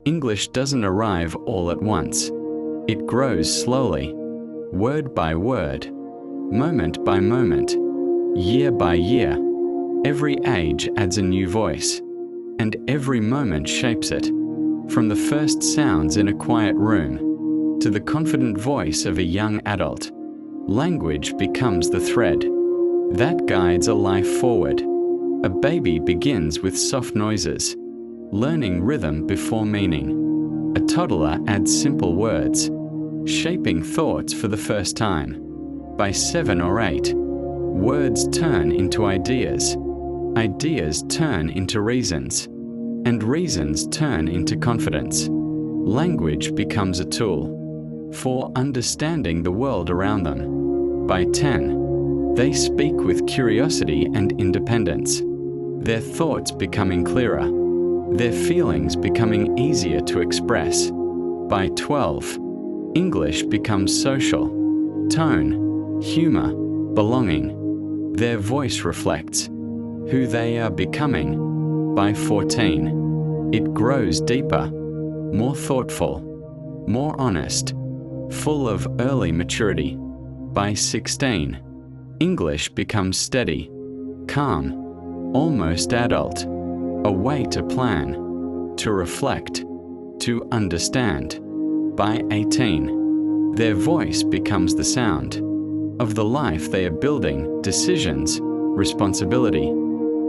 English doesn't arrive all at once. It grows slowly, word by word, moment by moment, year by year. Every age adds a new voice, and every moment shapes it. From the first sounds in a quiet room to the confident voice of a young adult, language becomes the thread that guides a life forward. A baby begins with soft noises, learning rhythm before meaning. A toddler adds simple words, shaping thoughts for the first time. By 7 or 8, words turn into ideas, ideas turn into reasons, and reasons turn into confidence. Language becomes a tool for understanding the world around them. By 10, they speak with curiosity and independence, their thoughts becoming clearer, their feelings becoming easier to express. By 12, English becomes social, tone, humor, belonging. Their voice reflects who they are becoming. By 14, it grows deeper, more thoughtful, more honest, full of early maturity. By 16, English becomes steady, calm, almost adult, a way to plan, to reflect, to understand. By 18, their voice becomes the sound of the life they are building, decisions, responsibility,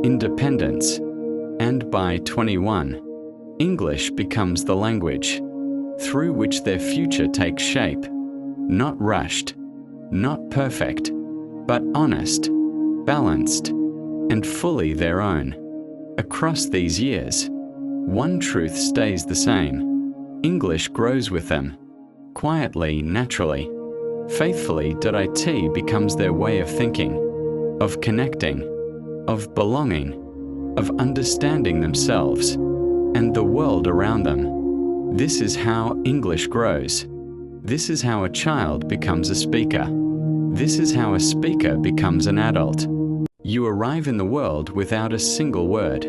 independence. And by 21, English becomes the language through which their future takes shape, not rushed, not perfect, but honest, balanced, and fully their own. Across these years, one truth stays the same. English grows with them, quietly, naturally. Faithfully.it becomes their way of thinking, of connecting, of belonging, of understanding themselves and the world around them. This is how English grows. This is how a child becomes a speaker. This is how a speaker becomes an adult. You arrive in the world without a single word.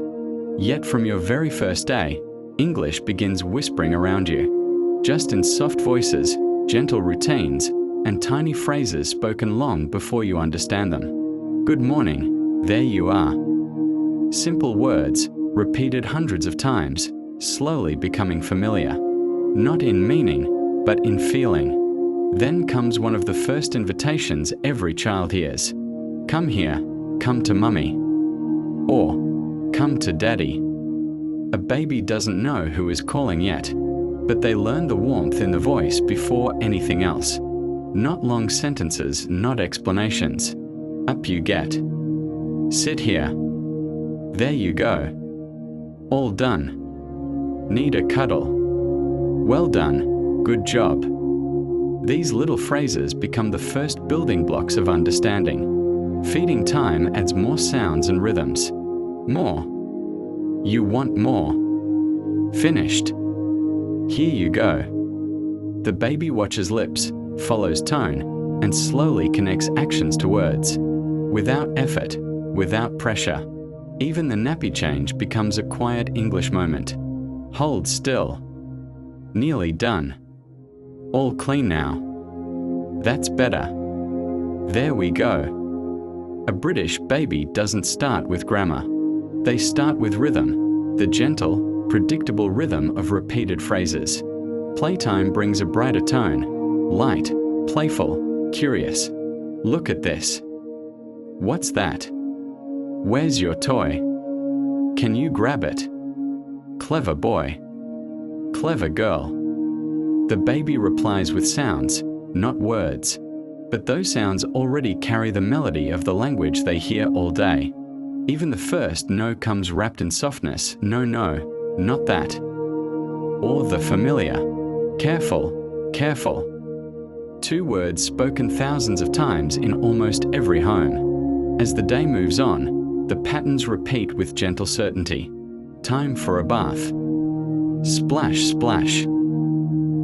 Yet from your very first day, English begins whispering around you, just in soft voices, gentle routines, and tiny phrases spoken long before you understand them. Good morning, there you are. Simple words, repeated hundreds of times, slowly becoming familiar. Not in meaning, but in feeling. Then comes one of the first invitations every child hears. Come here, come to mummy. Or, come to daddy. A baby doesn't know who is calling yet, but they learn the warmth in the voice before anything else. Not long sentences, not explanations. Up you get. Sit here. There you go. All done. Need a cuddle. Well done. Good job. These little phrases become the first building blocks of understanding. Feeding time adds more sounds and rhythms. More. You want more. Finished. Here you go. The baby watches lips, follows tone, and slowly connects actions to words. Without effort, without pressure. Even the nappy change becomes a quiet English moment. Hold still. Nearly done. All clean now. That's better. There we go. A British baby doesn't start with grammar. They start with rhythm, the gentle, predictable rhythm of repeated phrases. Playtime brings a brighter tone, light, playful, curious. Look at this. What's that? Where's your toy? Can you grab it? Clever boy. Clever girl. The baby replies with sounds, not words. But those sounds already carry the melody of the language they hear all day. Even the first no comes wrapped in softness. No, no, not that. Or the familiar. Careful, careful. 2 words spoken thousands of times in almost every home. As the day moves on, the patterns repeat with gentle certainty. Time for a bath. Splash, splash.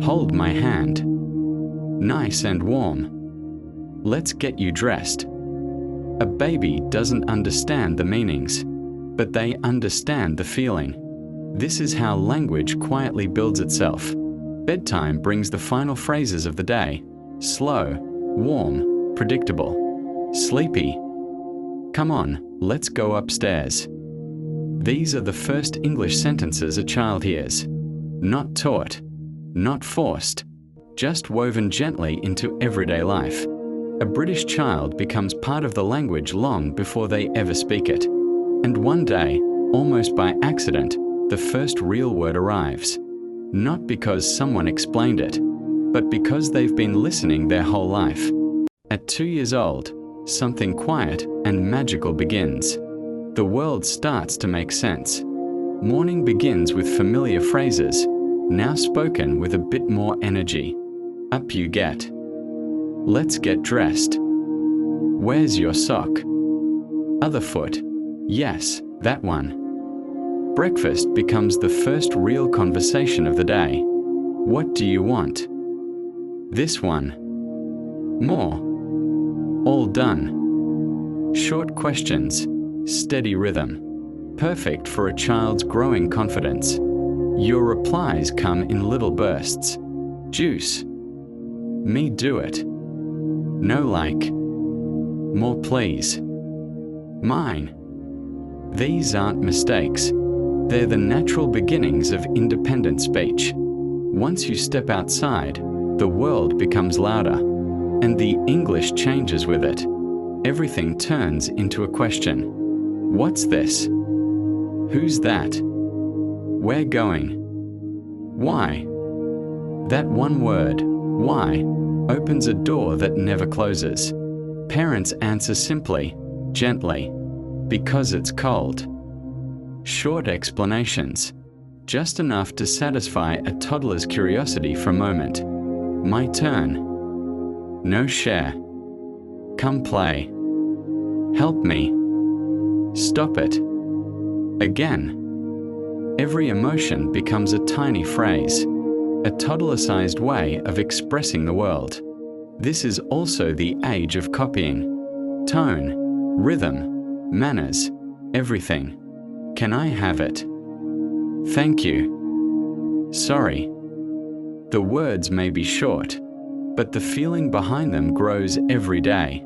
Hold my hand. Nice and warm. Let's get you dressed. A baby doesn't understand the meanings, but they understand the feeling. This is how language quietly builds itself. Bedtime brings the final phrases of the day. Slow, warm, predictable. Sleepy. Come on, let's go upstairs. These are the first English sentences a child hears. Not taught, not forced, just woven gently into everyday life. A British child becomes part of the language long before they ever speak it. And one day, almost by accident, the first real word arrives. Not because someone explained it, but because they've been listening their whole life. At 2 years old, something quiet and magical begins. The world starts to make sense. Morning begins with familiar phrases, now spoken with a bit more energy. Up you get. Let's get dressed. Where's your sock? Other foot. Yes, that one. Breakfast becomes the first real conversation of the day. What do you want? This one. More. All done. Short questions, steady rhythm. Perfect for a child's growing confidence. Your replies come in little bursts. Juice. Me do it. No like. More please. Mine. These aren't mistakes. They're the natural beginnings of independent speech. Once you step outside, the world becomes louder, and the English changes with it. Everything turns into a question. What's this? Who's that? Where going? Why? That one word, why, opens a door that never closes. Parents answer simply, gently, because it's cold. Short explanations, just enough to satisfy a toddler's curiosity for a moment. My turn. No share. Come play. Help me. Stop it. Again. Every emotion becomes a tiny phrase, a toddler-sized way of expressing the world. This is also the age of copying. Tone, rhythm, manners, everything. Can I have it? Thank you. Sorry. The words may be short, but the feeling behind them grows every day.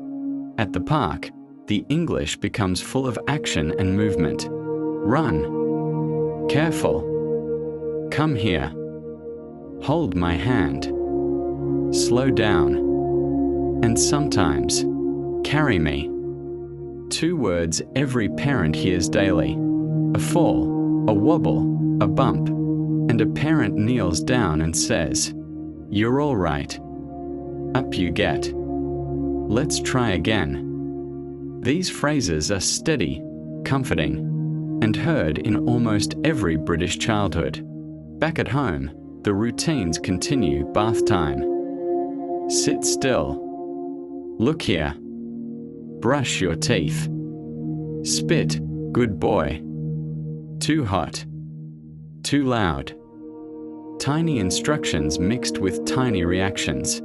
At the park, the English becomes full of action and movement. Run. Careful. Come here. Hold my hand. Slow down. And sometimes, carry me. 2 words every parent hears daily. A fall, a wobble, a bump, and a parent kneels down and says, "You're all right. Up you get. Let's try again." These phrases are steady, comforting, and heard in almost every British childhood. Back at home, the routines continue. Bath time. Sit still. Look here. Brush your teeth. Spit, good boy. Too hot. Too loud. Tiny instructions mixed with tiny reactions.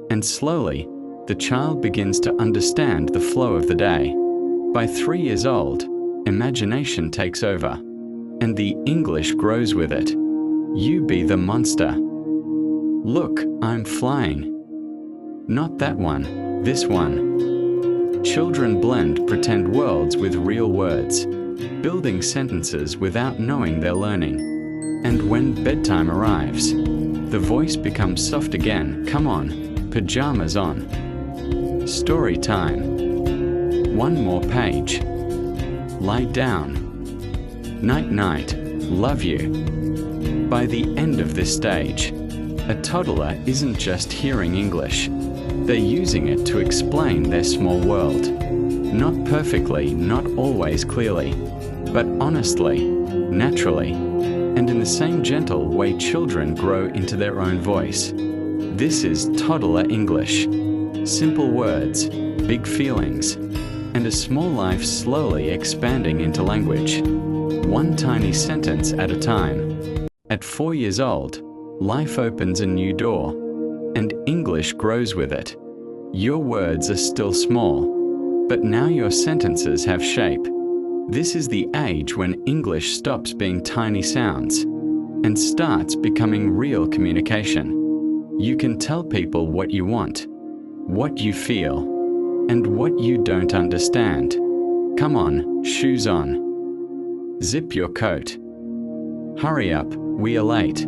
And slowly, the child begins to understand the flow of the day. By 3 years old, imagination takes over, and the English grows with it. You be the monster. Look, I'm flying. Not that one, this one. Children blend pretend worlds with real words, building sentences without knowing they're learning. And when bedtime arrives, the voice becomes soft again. Come on, pajamas on. Story time. One more page. Lie down. Night-night, love you. By the end of this stage, a toddler isn't just hearing English. They're using it to explain their small world. Not perfectly, not always clearly, but honestly, naturally, and in the same gentle way children grow into their own voice. This is toddler English. Simple words, big feelings, and a small life slowly expanding into language. One tiny sentence at a time. At 4 years old, life opens a new door, and English grows with it. Your words are still small, but now your sentences have shape. This is the age when English stops being tiny sounds and starts becoming real communication. You can tell people what you want, what you feel, and what you don't understand. Come on, shoes on. Zip your coat. Hurry up, we are late.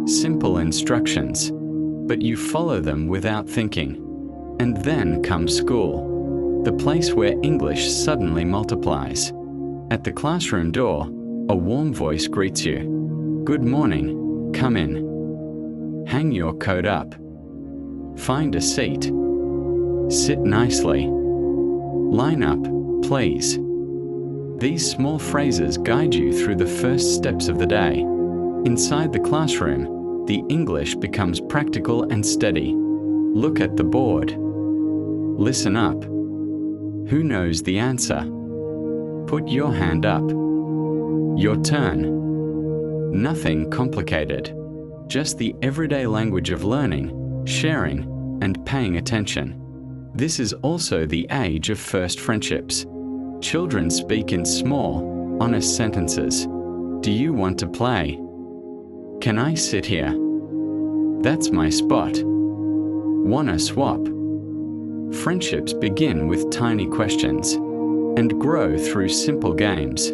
Simple instructions, but you follow them without thinking. And then comes school, the place where English suddenly multiplies. At the classroom door, a warm voice greets you. Good morning, come in. Hang your coat up. Find a seat. Sit nicely. Line up, please. These small phrases guide you through the first steps of the day. Inside the classroom, the English becomes practical and steady. Look at the board. Listen up. Who knows the answer? Put your hand up. Your turn. Nothing complicated. Just the everyday language of learning, sharing, and paying attention. This is also the age of first friendships. Children speak in small, honest sentences. Do you want to play? Can I sit here? That's my spot. Wanna swap? Friendships begin with tiny questions and grow through simple games.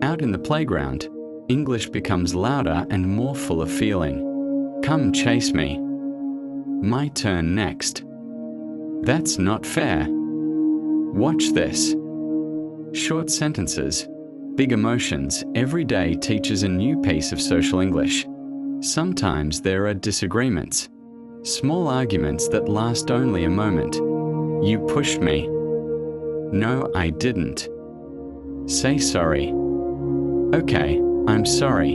Out in the playground, English becomes louder and more full of feeling. Come chase me. My turn next. That's not fair. Watch this. Short sentences, big emotions. Every day teaches a new piece of social English. Sometimes there are disagreements, small arguments that last only a moment. You pushed me. No, I didn't. Say sorry. Okay, I'm sorry.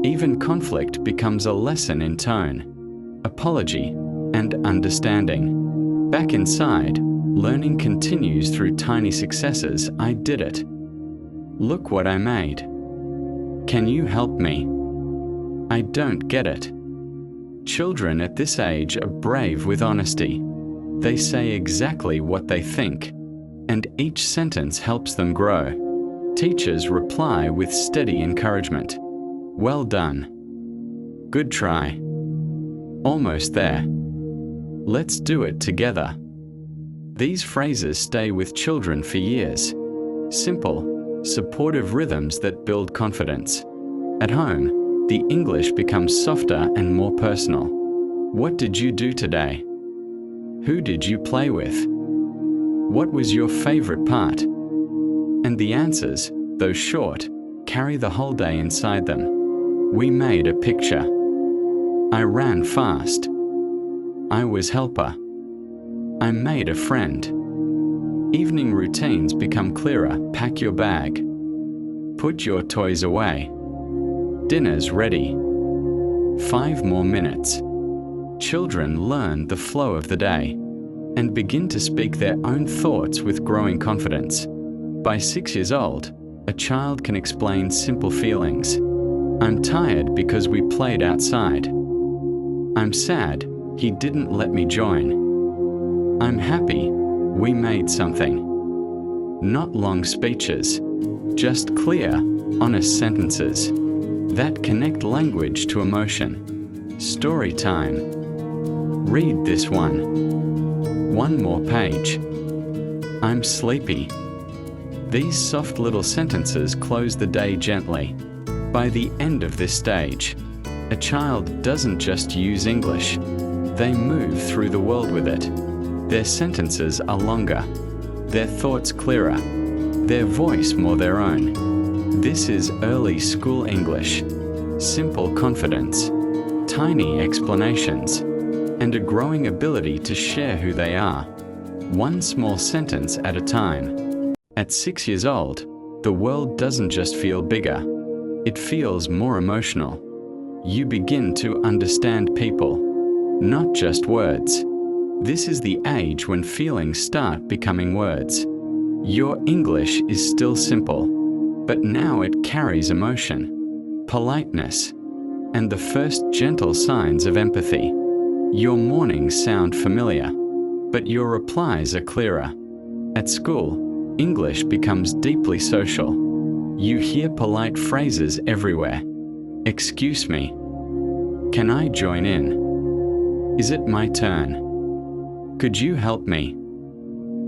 Even conflict becomes a lesson in tone, apology, and understanding. Back inside, learning continues through tiny successes. I did it. Look what I made. Can you help me? I don't get it. Children at this age are brave with honesty. They say exactly what they think, and each sentence helps them grow. Teachers reply with steady encouragement. Well done. Good try. Almost there. Let's do it together. These phrases stay with children for years. Simple, supportive rhythms that build confidence. At home, the English becomes softer and more personal. What did you do today? Who did you play with? What was your favorite part? And the answers, though short, carry the whole day inside them. We made a picture. I ran fast. I was helper. I made a friend. Evening routines become clearer. Pack your bag. Put your toys away. Dinner's ready. 5 more minutes. Children learn the flow of the day and begin to speak their own thoughts with growing confidence. By 6 years old, a child can explain simple feelings. I'm tired because we played outside. I'm sad, he didn't let me join. I'm happy, we made something. Not long speeches, just clear, honest sentences that connect language to emotion. Story time. Read this one. One more page. I'm sleepy. These soft little sentences close the day gently. By the end of this stage, a child doesn't just use English. They move through the world with it. Their sentences are longer, their thoughts clearer, their voice more their own. This is early school English. Simple confidence, tiny explanations, and a growing ability to share who they are, one small sentence at a time. At 6 years old, the world doesn't just feel bigger, it feels more emotional. You begin to understand people, not just words. This is the age when feelings start becoming words. Your English is still simple, but now it carries emotion, politeness, and the first gentle signs of empathy. Your mornings sound familiar, but your replies are clearer. At school, English becomes deeply social. You hear polite phrases everywhere. Excuse me. Can I join in? Is it my turn? Could you help me?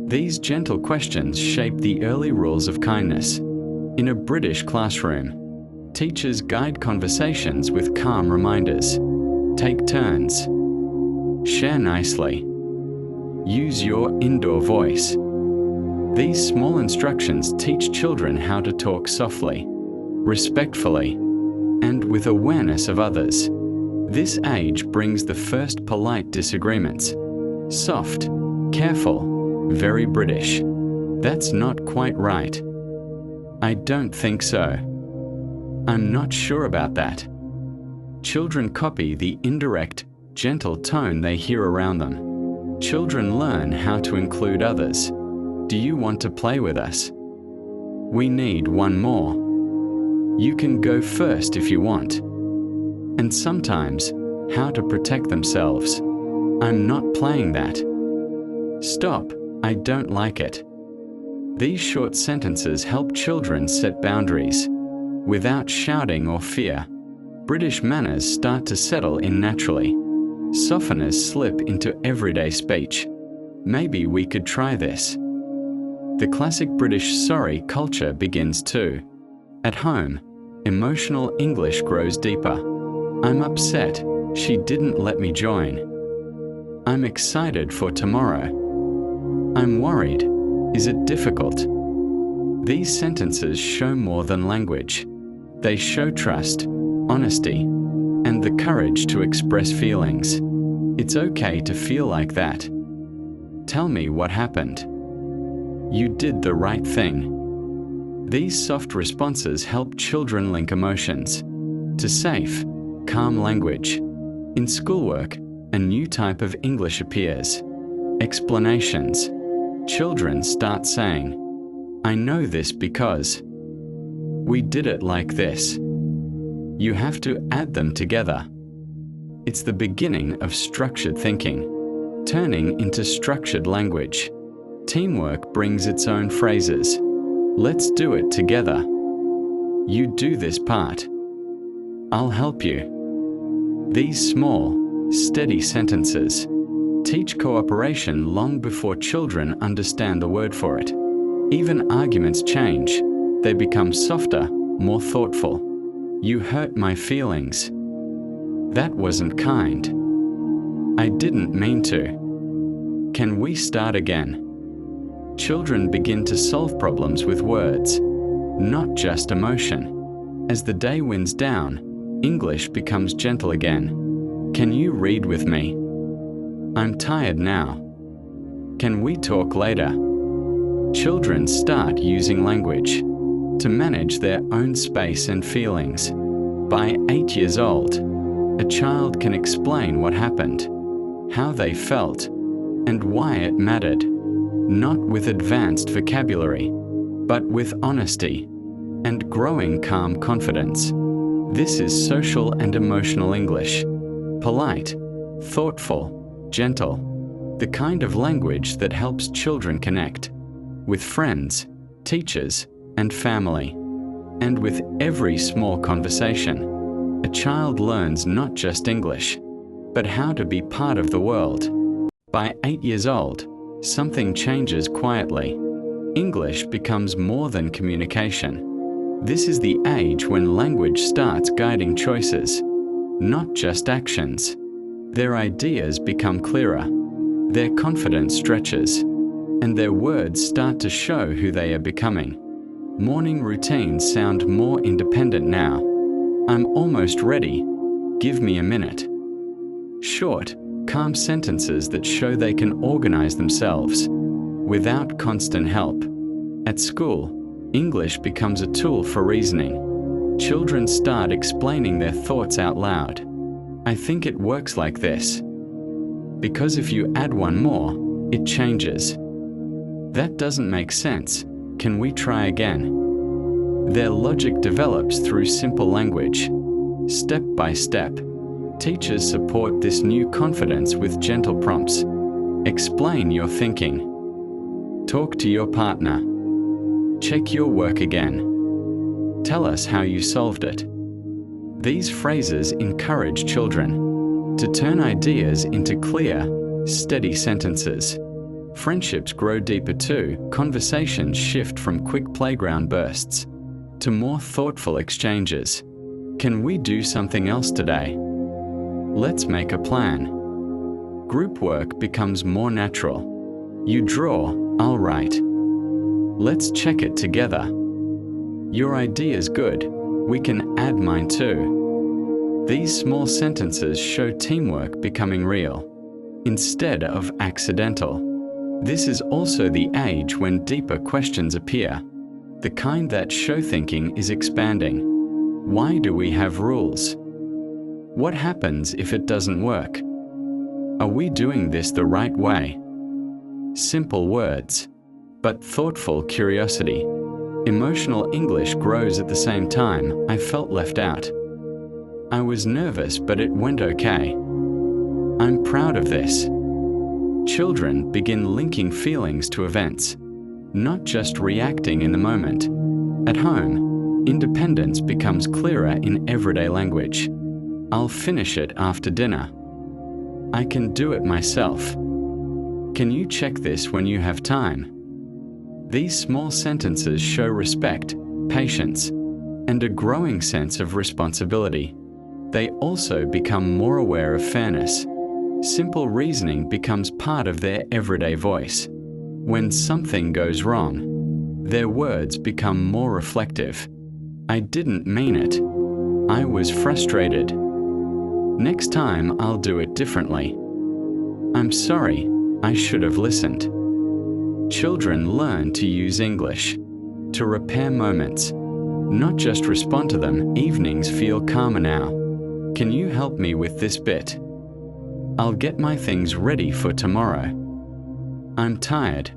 These gentle questions shape the early rules of kindness. In a British classroom, teachers guide conversations with calm reminders. Take turns. Share nicely. Use your indoor voice. These small instructions teach children how to talk softly, respectfully, and with awareness of others. This age brings the first polite disagreements. Soft, careful, very British. That's not quite right. I don't think so. I'm not sure about that. Children copy the indirect, gentle tone they hear around them. Children learn how to include others. Do you want to play with us? We need one more. You can go first if you want. And sometimes, how to protect themselves. I'm not playing that. Stop, I don't like it. These short sentences help children set boundaries. Without shouting or fear, British manners start to settle in naturally. Softeners slip into everyday speech. Maybe we could try this. The classic British sorry culture begins too. At home, emotional English grows deeper. I'm upset, she didn't let me join. I'm excited for tomorrow. I'm worried, is it difficult? These sentences show more than language. They show trust, honesty, and the courage to express feelings. It's okay to feel like that. Tell me what happened. You did the right thing. These soft responses help children link emotions to safe, calm language. In schoolwork, a new type of English appears. Explanations. Children start saying, I know this because. We did it like this. You have to add them together. It's the beginning of structured thinking, turning into structured language. Teamwork brings its own phrases. Let's do it together. You do this part. I'll help you. These small, steady sentences teach cooperation long before children understand the word for it. Even arguments change. They become softer, more thoughtful. You hurt my feelings. That wasn't kind. I didn't mean to. Can we start again? Children begin to solve problems with words, not just emotion. As the day winds down, English becomes gentle again. Can you read with me? I'm tired now. Can we talk later? Children start using language to manage their own space and feelings. By 8 years old, a child can explain what happened, how they felt, and why it mattered. Not with advanced vocabulary, but with honesty and growing calm confidence. This is social and emotional English. Polite, thoughtful, gentle. The kind of language that helps children connect with friends, teachers, and family. And with every small conversation, a child learns not just English, but how to be part of the world. By 8 years old, something changes quietly. English becomes more than communication. This is the age when language starts guiding choices, not just actions. Their ideas become clearer, their confidence stretches, and their words start to show who they are becoming. Morning routines sound more independent now. I'm almost ready. Give me a minute. Short, calm sentences that show they can organize themselves without constant help. At school, English becomes a tool for reasoning. Children start explaining their thoughts out loud. I think it works like this. Because if you add one more, it changes. That doesn't make sense. Can we try again? Their logic develops through simple language. Step by step, teachers support this new confidence with gentle prompts. Explain your thinking. Talk to your partner. Check your work again. Tell us how you solved it. These phrases encourage children to turn ideas into clear, steady sentences. Friendships grow deeper too. Conversations shift from quick playground bursts to more thoughtful exchanges. Can we do something else today? Let's make a plan. Group work becomes more natural. You draw, I'll write. Let's check it together. Your idea's good. We can add mine too. These small sentences show teamwork becoming real, instead of accidental. This is also the age when deeper questions appear, the kind that show thinking is expanding. Why do we have rules? What happens if it doesn't work? Are we doing this the right way? Simple words, but thoughtful curiosity. Emotional English grows at the same time. I felt left out. I was nervous, but it went okay. I'm proud of this. Children begin linking feelings to events, not just reacting in the moment. At home, independence becomes clearer in everyday language. I'll finish it after dinner. I can do it myself. Can you check this when you have time? These small sentences show respect, patience, and a growing sense of responsibility. They also become more aware of fairness. Simple reasoning becomes part of their everyday voice. When something goes wrong, their words become more reflective. I didn't mean it. I was frustrated. Next time I'll do it differently. I'm sorry, I should have listened. Children learn to use English, to repair moments, not just respond to them. Evenings feel calmer now. Can you help me with this bit? I'll get my things ready for tomorrow. I'm tired.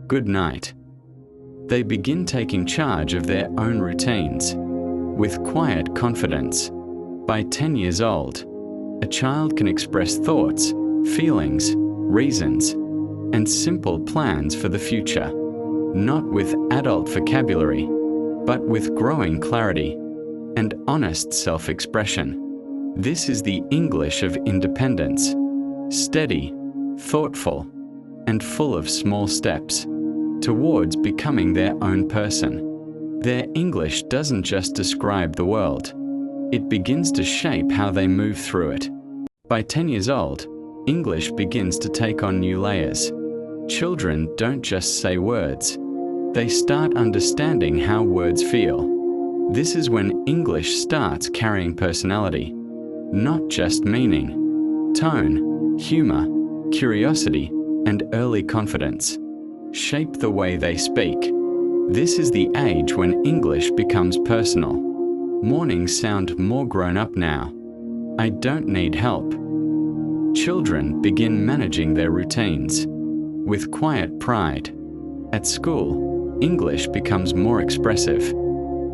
Good night. They begin taking charge of their own routines, with quiet confidence. By 10 years old, a child can express thoughts, feelings, reasons, and simple plans for the future, not with adult vocabulary, but with growing clarity and honest self-expression. This is the English of independence, steady, thoughtful, and full of small steps towards becoming their own person. Their English doesn't just describe the world, it begins to shape how they move through it. By 10 years old, English begins to take on new layers. Children don't just say words, they start understanding how words feel. This is when English starts carrying personality, not just meaning. Tone, humor, curiosity, and early confidence shape the way they speak. This is the age when English becomes personal. Mornings sound more grown up now. I don't need help. Children begin managing their routines with quiet pride. At school, English becomes more expressive.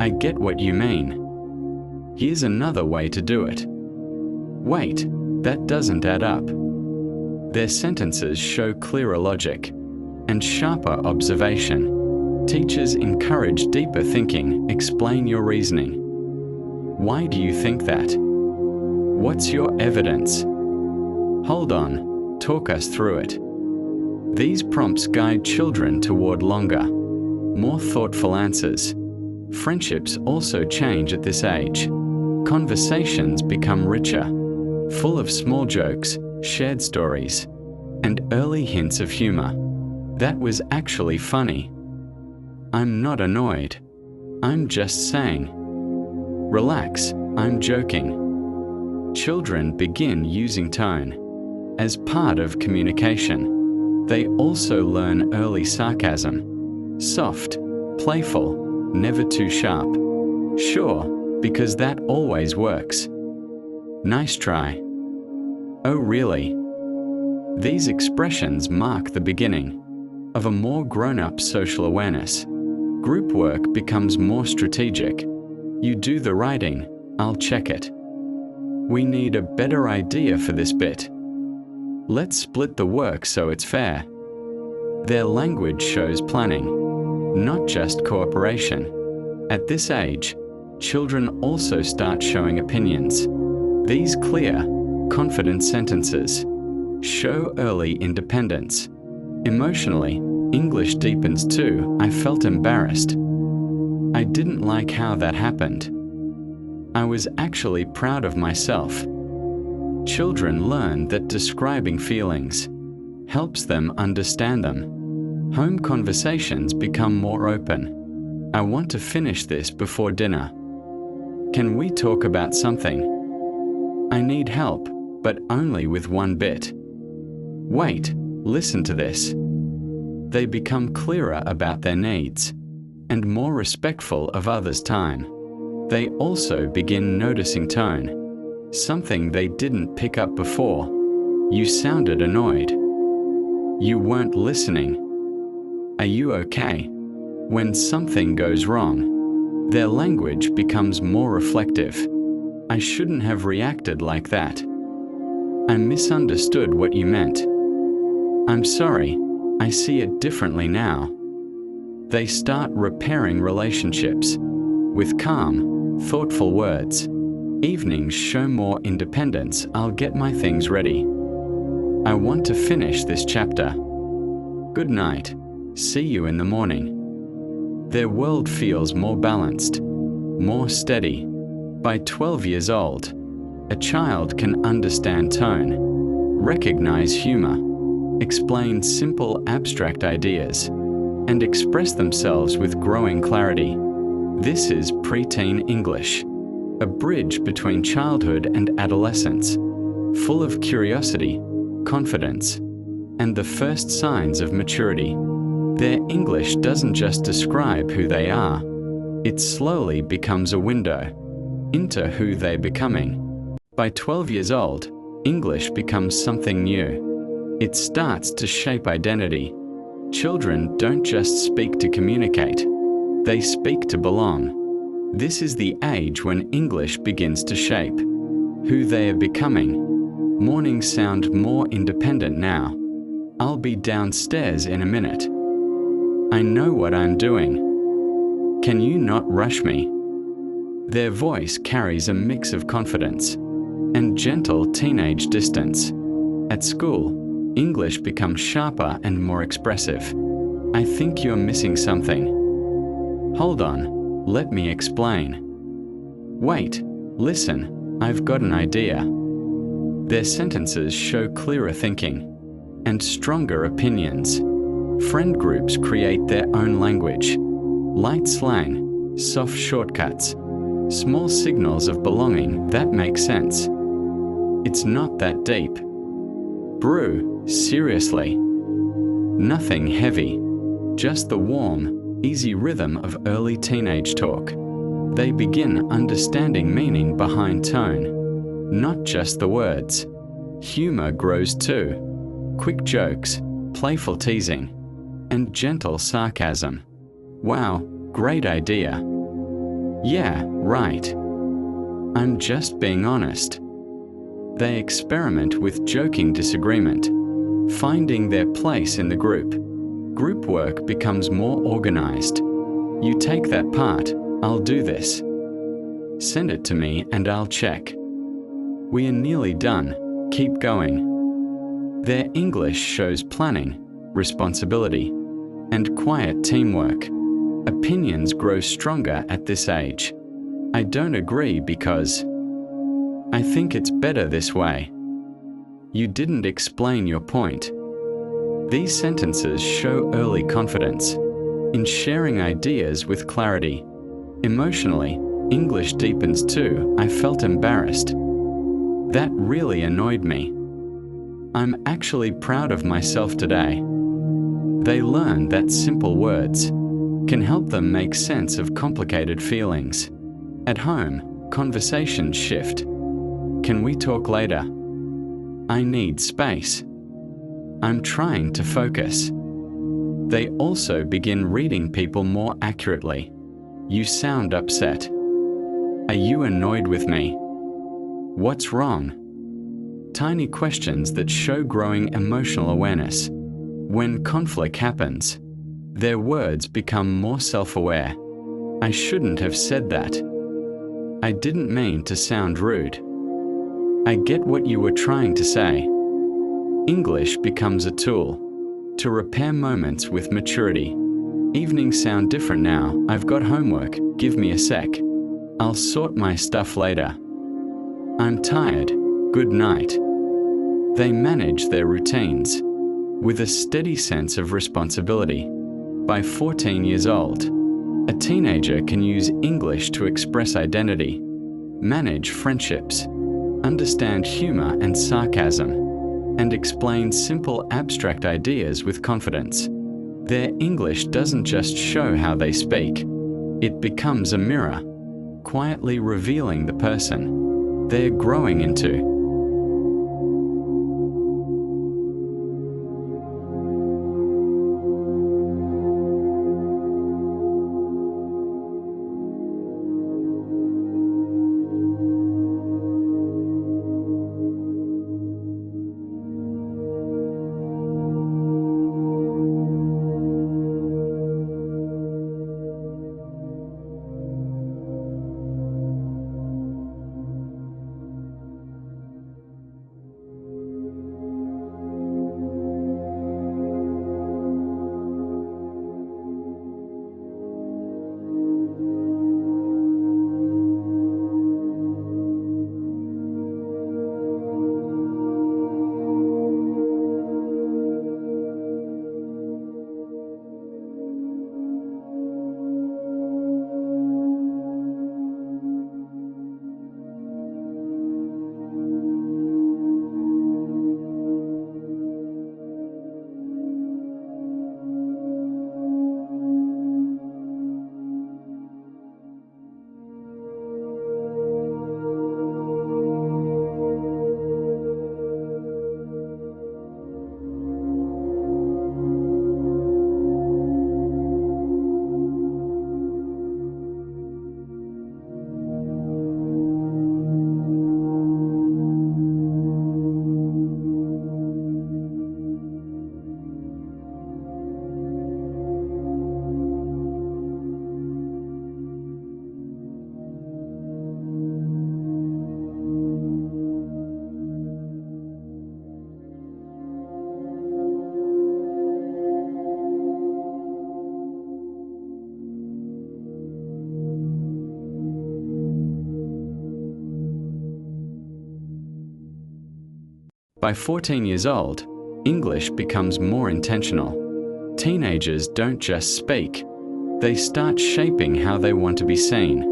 I get what you mean. Here's another way to do it. Wait, that doesn't add up. Their sentences show clearer logic and sharper observation. Teachers encourage deeper thinking. Explain your reasoning. Why do you think that? What's your evidence? Hold on, talk us through it. These prompts guide children toward longer, more thoughtful answers. Friendships also change at this age. Conversations become richer, full of small jokes, shared stories, and early hints of humor. That was actually funny. I'm not annoyed. I'm just saying. Relax, I'm joking. Children begin using tone as part of communication. They also learn early sarcasm. Soft, playful, never too sharp. Sure, because that always works. Nice try. Oh really? These expressions mark the beginning of a more grown-up social awareness. Group work becomes more strategic. You do the writing, I'll check it. We need a better idea for this bit. Let's split the work so it's fair. Their language shows planning. not just cooperation. At this age, children also start showing opinions. These clear, confident sentences show early independence. Emotionally, English deepens too. I felt embarrassed. I didn't like how that happened. I was actually proud of myself. Children learn that describing feelings helps them understand them. Home conversations become more open. I want to finish this before dinner. Can we talk about something? I need help, but only with one bit. Wait, listen to this. They become clearer about their needs and more respectful of others' time. They also begin noticing tone, something they didn't pick up before. You sounded annoyed. You weren't listening. Are you okay? When something goes wrong, their language becomes more reflective. I shouldn't have reacted like that. I misunderstood what you meant. I'm sorry, I see it differently now. They start repairing relationships with calm, thoughtful words. Evenings show more independence. I'll get my things ready. I want to finish this chapter. Good night. See you in the morning. Their world feels more balanced, more steady. By 12 years old, a child can understand tone, recognize humor, explain simple abstract ideas, and express themselves with growing clarity. This is preteen English, a bridge between childhood and adolescence, full of curiosity, confidence, and the first signs of maturity. Their English doesn't just describe who they are, it slowly becomes a window into who they're becoming. By 12 years old, English becomes something new. It starts to shape identity. Children don't just speak to communicate, they speak to belong. This is the age when English begins to shape who they are becoming. Mornings sound more independent now. I'll be downstairs in a minute. I know what I'm doing. Can you not rush me? Their voice carries a mix of confidence and gentle teenage distance. At school, English becomes sharper and more expressive. I think you're missing something. Hold on, let me explain. Wait, listen, I've got an idea. Their sentences show clearer thinking and stronger opinions. Friend groups create their own language. Light slang, soft shortcuts, small signals of belonging that make sense. It's not that deep. Brew, seriously. Nothing heavy, just the warm, easy rhythm of early teenage talk. They begin understanding meaning behind tone, not just the words. Humor grows too. Quick jokes, playful teasing, and gentle sarcasm. Wow, great idea. Yeah, right. I'm just being honest. They experiment with joking disagreement, finding their place in the group. Group work becomes more organized. You take that part, I'll do this. Send it to me and I'll check. We are nearly done, keep going. Their English shows planning, responsibility, and quiet teamwork. Opinions grow stronger at this age. I don't agree because I think it's better this way. You didn't explain your point. These sentences show early confidence in sharing ideas with clarity. Emotionally, English deepens too. I felt embarrassed. That really annoyed me. I'm actually proud of myself today. They learn that simple words can help them make sense of complicated feelings. At home, conversations shift. Can we talk later? I need space. I'm trying to focus. They also begin reading people more accurately. You sound upset. Are you annoyed with me? What's wrong? Tiny questions that show growing emotional awareness. When conflict happens, Their words become more self-aware. I shouldn't have said that. I didn't mean to sound rude. I get what you were trying to say. English becomes a tool to repair moments with maturity. Evenings sound different now. I've got homework. Give me a sec. I'll sort my stuff later. I'm tired. Good night. They manage their routines with a steady sense of responsibility. By 14 years old, a teenager can use English to express identity, manage friendships, understand humor and sarcasm, and explain simple abstract ideas with confidence. Their English doesn't just show how they speak, it becomes a mirror, quietly revealing the person they're growing into. By 14 years old, English becomes more intentional. Teenagers don't just speak, they start shaping how they want to be seen.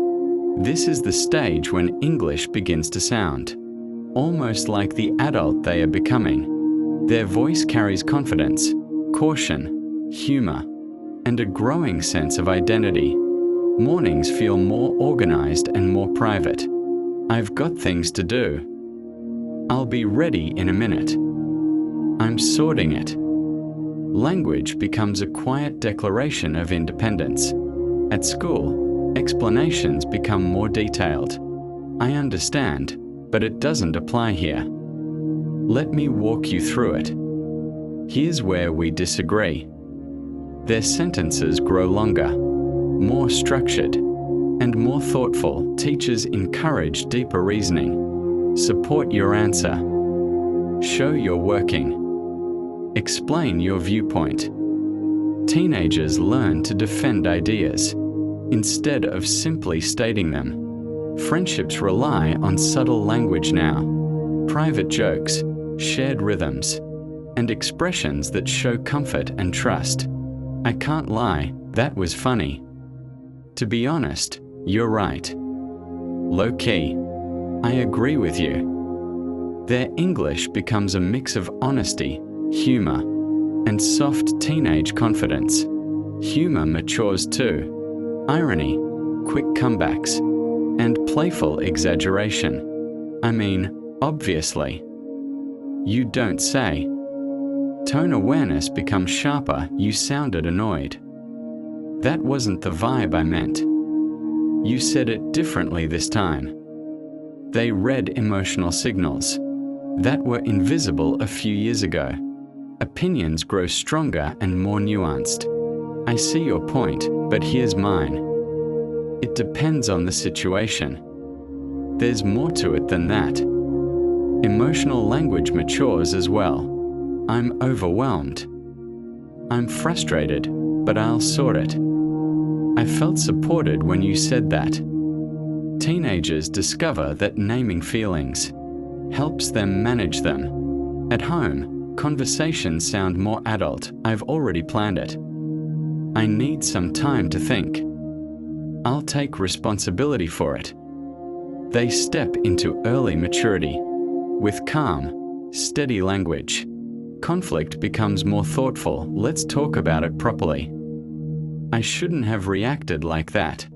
This is the stage when English begins to sound almost like the adult they are becoming. Their voice carries confidence, caution, humor, and a growing sense of identity. Mornings feel more organized and more private. I've got things to do. I'll be ready in a minute. I'm sorting it. Language becomes a quiet declaration of independence. At school, explanations become more detailed. I understand, but it doesn't apply here. Let me walk you through it. Here's where we disagree. Their sentences grow longer, more structured, and more thoughtful. Teachers encourage deeper reasoning. Support your answer. Show you're working. Explain your viewpoint. Teenagers learn to defend ideas instead of simply stating them. Friendships rely on subtle language now. Private jokes, shared rhythms, and expressions that show comfort and trust. I can't lie, that was funny. To be honest, you're right. Low key. I agree with you. Their English becomes a mix of honesty, humor, and soft teenage confidence. Humor matures too. Irony, quick comebacks, and playful exaggeration. I mean, obviously. You don't say. Tone awareness becomes sharper. You sounded annoyed. That wasn't the vibe I meant. You said it differently this time. They read emotional signals that were invisible a few years ago. Opinions grow stronger and more nuanced. I see your point, but here's mine. It depends on the situation. There's more to it than that. Emotional language matures as well. I'm overwhelmed. I'm frustrated, but I'll sort it. I felt supported when you said that. Teenagers discover that naming feelings helps them manage them. At home, conversations sound more adult. I've already planned it. I need some time to think. I'll take responsibility for it. They step into early maturity. With calm, steady language, conflict becomes more thoughtful. Let's talk about it properly. I shouldn't have reacted like that.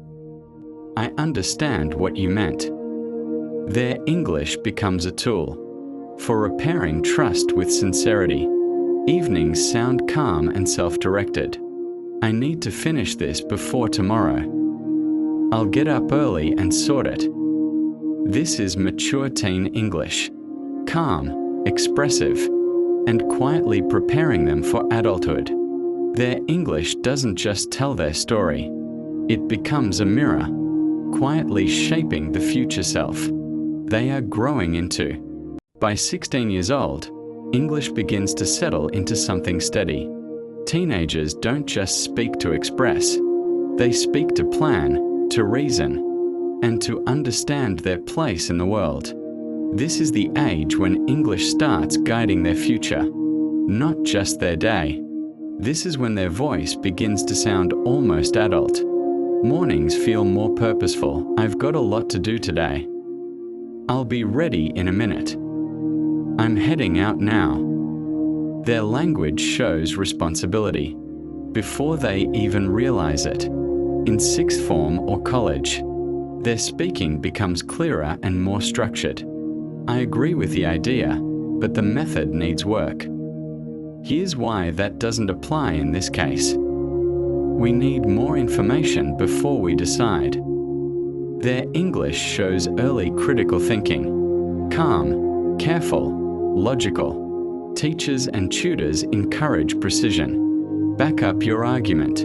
I understand what you meant. Their English becomes a tool for repairing trust with sincerity. Evenings sound calm and self-directed. I need to finish this before tomorrow. I'll get up early and sort it. This is mature teen English. Calm, expressive, and quietly preparing them for adulthood. Their English doesn't just tell their story. It becomes a mirror, quietly shaping the future self they are growing into. By 16 years old, English begins to settle into something steady. Teenagers don't just speak to express. They speak to plan, to reason, and to understand their place in the world. This is the age when English starts guiding their future, not just their day. This is when their voice begins to sound almost adult. Mornings feel more purposeful. I've got a lot to do today. I'll be ready in a minute. I'm heading out now. Their language shows responsibility before they even realize it. In sixth form or college, their speaking becomes clearer and more structured. I agree with the idea, but the method needs work. Here's why that doesn't apply in this case. We need more information before we decide. Their English shows early critical thinking. Calm, careful, logical. Teachers and tutors encourage precision. Back up your argument.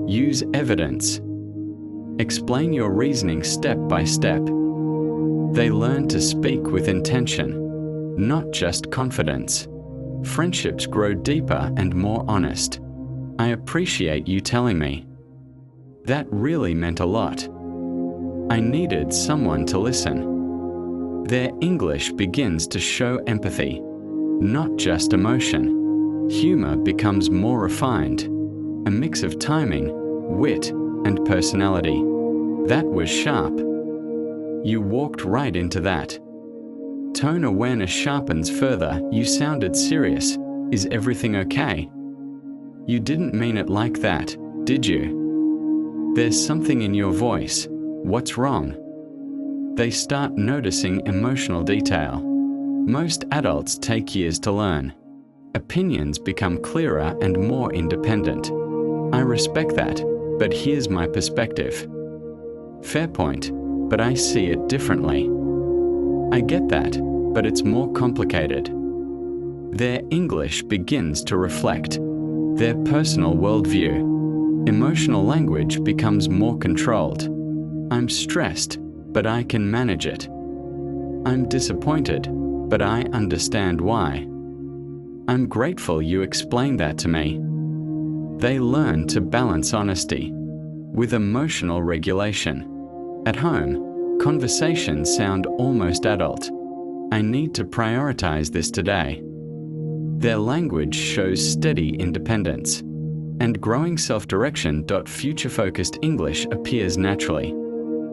Use evidence. Explain your reasoning step by step. They learn to speak with intention, not just confidence. Friendships grow deeper and more honest. I appreciate you telling me. That really meant a lot. I needed someone to listen. Their English begins to show empathy, not just emotion. Humor becomes more refined, a mix of timing, wit, and personality. That was sharp. You walked right into that. Tone awareness sharpens further. You sounded serious. Is everything okay? You didn't mean it like that, did you? There's something in your voice. What's wrong? They start noticing emotional detail. Most adults take years to learn. Opinions become clearer and more independent. I respect that, but here's my perspective. Fair point, but I see it differently. I get that, but it's more complicated. Their English begins to reflect their personal worldview. Emotional language becomes more controlled. I'm stressed, but I can manage it. I'm disappointed, but I understand why. I'm grateful you explained that to me. They learn to balance honesty with emotional regulation. At home, conversations sound almost adult. I need to prioritize this today. Their language shows steady independence, and growing self-direction. Future-focused English appears naturally.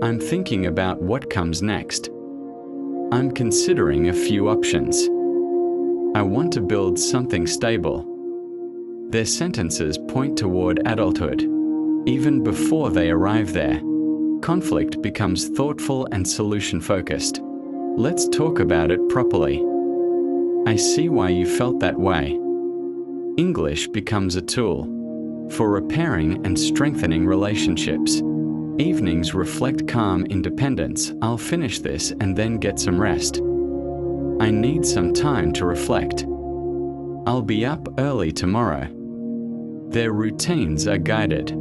I'm thinking about what comes next. I'm considering a few options. I want to build something stable. Their sentences point toward adulthood. Even before they arrive there, conflict becomes thoughtful and solution-focused. Let's talk about it properly. I see why you felt that way. English becomes a tool for repairing and strengthening relationships. Evenings reflect calm independence. I'll finish this and then get some rest. I need some time to reflect. I'll be up early tomorrow. Their routines are guided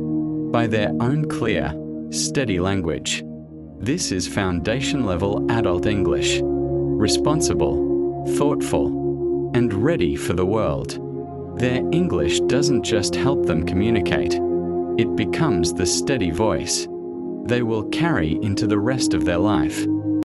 by their own clear, steady language. This is foundation-level adult English, responsible, thoughtful, and ready for the world. Their English doesn't just help them communicate, it becomes the steady voice they will carry into the rest of their life.